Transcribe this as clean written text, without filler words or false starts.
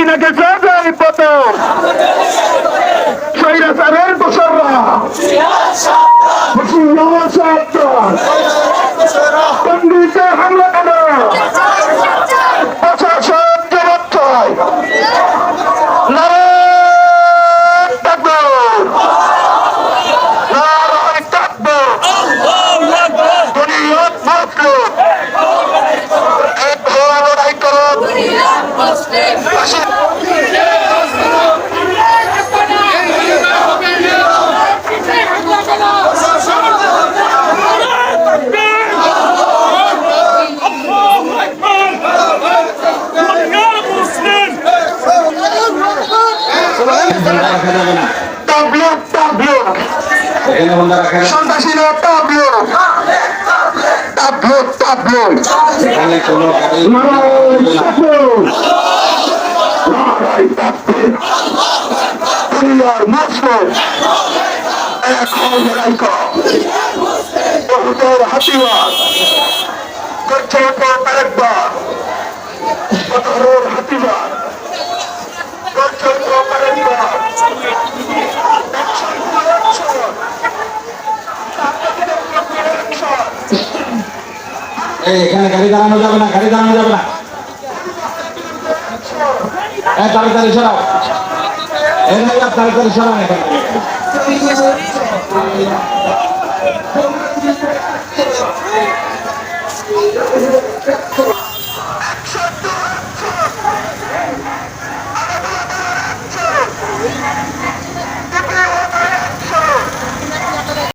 হাসিনাকে সাজাই পতন, স্বৈরাচারের দোসররা পন্ডিতে হামলা করো, প্রশাসন জবাব চাই। নারায়ণ তাকবীর, নারায়ণ তাকবীর, বুনিয়াদ মুসলিম, এক হয়ে লড়াই করো। সন্ত্রাসীরা তাবলুক তাবলুক তাবলুক মুসলিম এখন লড়াই কর। বহুদের হাতিয়ার করছে আরেকবার, কঠোর হাতিয়ার করছে আরেকবার। এখানে গাড়ি দাঁড়ানো যাবে না, গাড়ি দাঁড়ানো যাবে না। তাড়াতাড়ি সরাও, তাড়াতাড়ি সরাও এখানে।